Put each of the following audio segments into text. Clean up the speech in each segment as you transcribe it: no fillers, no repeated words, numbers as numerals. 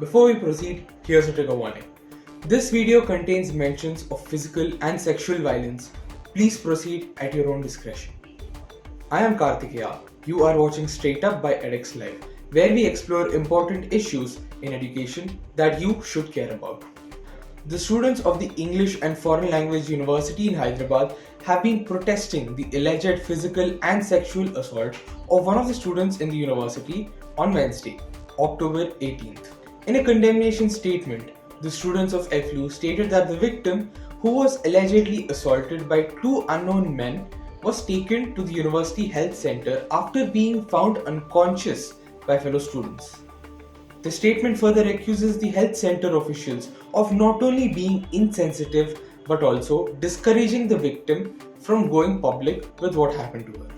Before we proceed, here's a trigger warning. This video contains mentions of physical and sexual violence. Please proceed at your own discretion. I am Karthikeya. You are watching Straight Up by edX Live, where we explore important issues in education that you should care about. The students of the English and Foreign Language University in Hyderabad have been protesting the alleged physical and sexual assault of one of the students in the university on Wednesday, October 18th. In a condemnation statement, the students of EFLU stated that the victim, who was allegedly assaulted by two unknown men, was taken to the university health center after being found unconscious by fellow students. The statement further accuses the health center officials of not only being insensitive but also discouraging the victim from going public with what happened to her.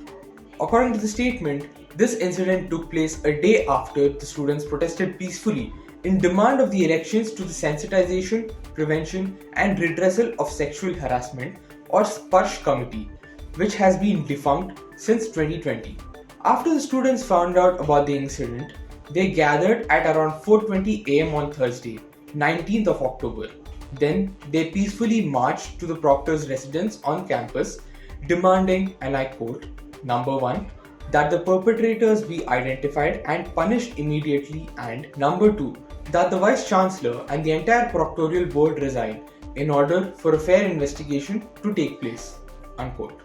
According to the statement, this incident took place a day after the students protested peacefully in demand of the elections to the Sensitization, Prevention and Redressal of Sexual Harassment or SPARSH committee, which has been defunct since 2020. After the students found out about the incident, they gathered at around 4:20 am on Thursday, 19th of October. Then they peacefully marched to the proctor's residence on campus, demanding, and I quote, number 1, that the perpetrators be identified and punished immediately, and number 2, that the Vice Chancellor and the entire proctorial board resign in order for a fair investigation to take place, unquote.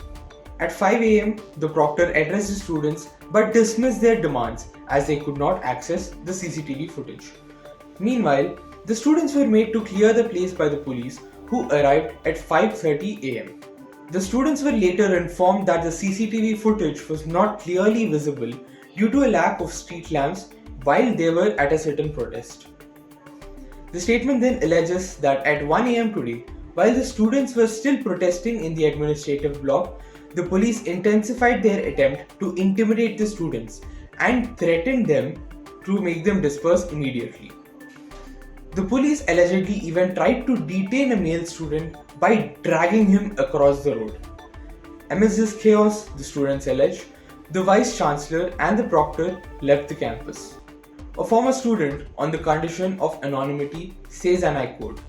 At 5 am, the proctor addressed the students but dismissed their demands as they could not access the CCTV footage. Meanwhile, the students were made to clear the place by the police, who arrived at 5:30 am. The students were later informed that the CCTV footage was not clearly visible due to a lack of street lamps while they were at a certain protest. The statement then alleges that at 1 am today, while the students were still protesting in the administrative block, the police intensified their attempt to intimidate the students and threatened them to make them disperse immediately. The police allegedly even tried to detain a male student by dragging him across the road. Amidst this chaos, the students allege, the Vice Chancellor and the proctor left the campus. A former student, on the condition of anonymity, says, and I quote,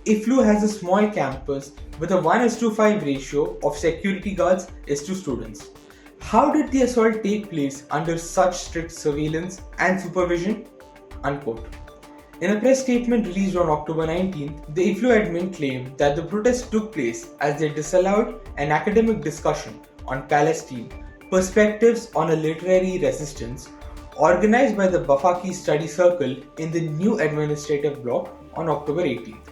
EFLU has a small campus with a 1:5 ratio of security guards is to students. How did the assault take place under such strict surveillance and supervision? Unquote. In a press statement released on October 19th, the EFLU admin claimed that the protest took place as they disallowed an academic discussion on Palestine, perspectives on a literary resistance, organized by the Bafaki Study Circle in the new administrative block on October 18th.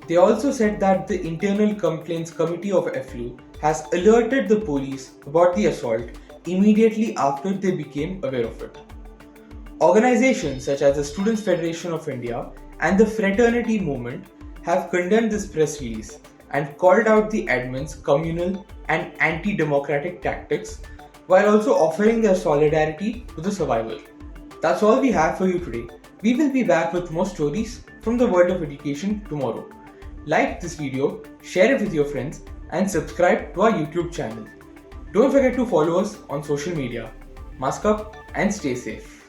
They also said that the Internal Complaints Committee of EFLU has alerted the police about the assault immediately after they became aware of it. Organizations such as the Students' Federation of India and the Fraternity Movement have condemned this press release and called out the admin's communal and anti-democratic tactics, while also offering their solidarity to the survivor. That's all we have for you today. We will be back with more stories from the world of education tomorrow. Like this video, share it with your friends, and subscribe to our YouTube channel. Don't forget to follow us on social media. Mask up and stay safe.